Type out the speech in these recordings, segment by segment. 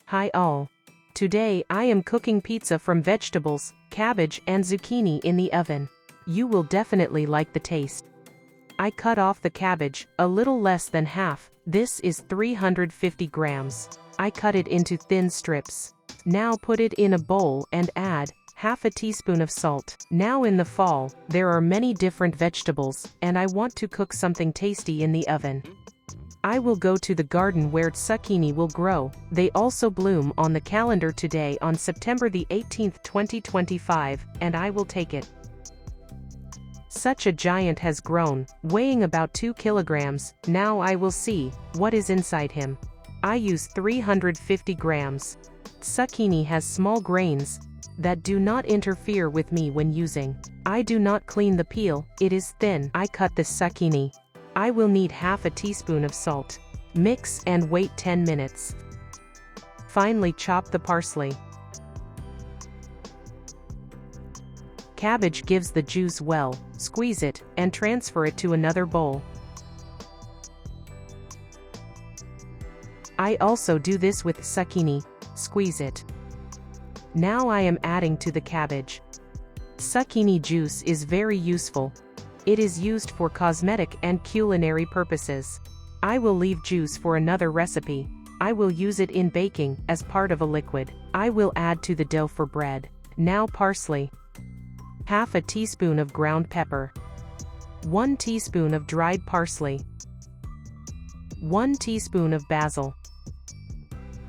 Hi all. Today I am cooking pizza from vegetables, cabbage and zucchini in the oven. You will definitely like the taste. I cut off the cabbage, a little less than half. This is 350 grams. I cut it into thin strips. Now put it in a bowl and add half a teaspoon of salt. Now in the fall, there are many different vegetables, and I want to cook something tasty in the oven. I will go to the garden where zucchini will grow. They also bloom on the calendar today on September the 18th, 2025, and I will take it. Such a giant has grown, weighing about 2 kilograms. Now I will see what is inside him. I use 350 grams. Zucchini has small grains that do not interfere with me when using. I do not clean the peel, it is thin. I cut the zucchini. I will need half a teaspoon of salt. Mix and wait 10 minutes. Finally chop the parsley. Cabbage gives the juice well. Squeeze it and transfer it to another bowl. I also do this with zucchini. Squeeze it. Now I am adding to the cabbage. Zucchini juice is very useful. It is used for cosmetic and culinary purposes. I will leave juice for another recipe. I will use it in baking as part of a liquid. I will add to the dough for bread. Now parsley. Half a teaspoon of ground pepper. 1 teaspoon of dried parsley. 1 teaspoon of basil.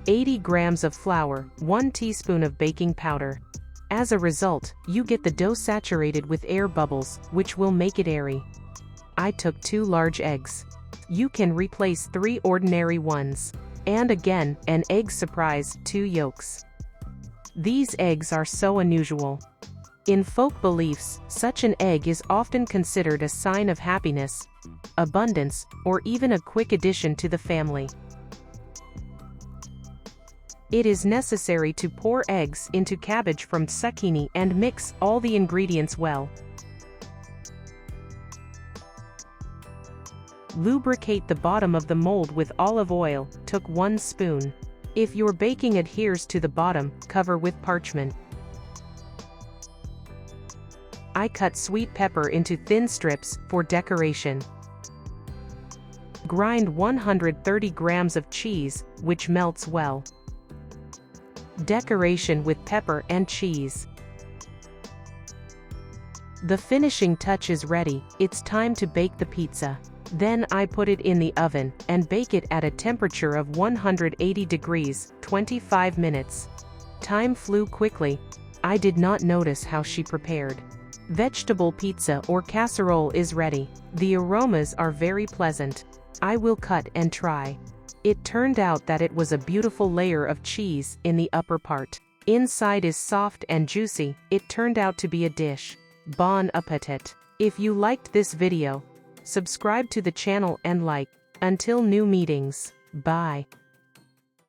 80 grams of flour. 1 teaspoon of baking powder. As a result, you get the dough saturated with air bubbles, which will make it airy. I took 2 large eggs. You can replace 3 ordinary ones. And again, an egg surprise, 2 yolks. These eggs are so unusual. In folk beliefs, such an egg is often considered a sign of happiness, abundance, or even a quick addition to the family. It is necessary to pour eggs into cabbage from zucchini and mix all the ingredients well. Lubricate the bottom of the mold with olive oil. Took 1 spoon. If your baking adheres to the bottom, cover with parchment. I cut sweet pepper into thin strips for decoration. Grind 130 grams of cheese, which melts well. Decoration with pepper and cheese. The finishing touch is ready. It's time to bake the pizza. Then I put it in the oven and bake it at a temperature of 180 degrees, 25 minutes. Time flew quickly. I did not notice how she prepared. Vegetable pizza or casserole is ready. The aromas are very pleasant. I will cut and try. It turned out that it was a beautiful layer of cheese in the upper part. Inside is soft and juicy. It turned out to be a dish. Bon appetit. If you liked this video, subscribe to the channel and like. Until new meetings. Bye.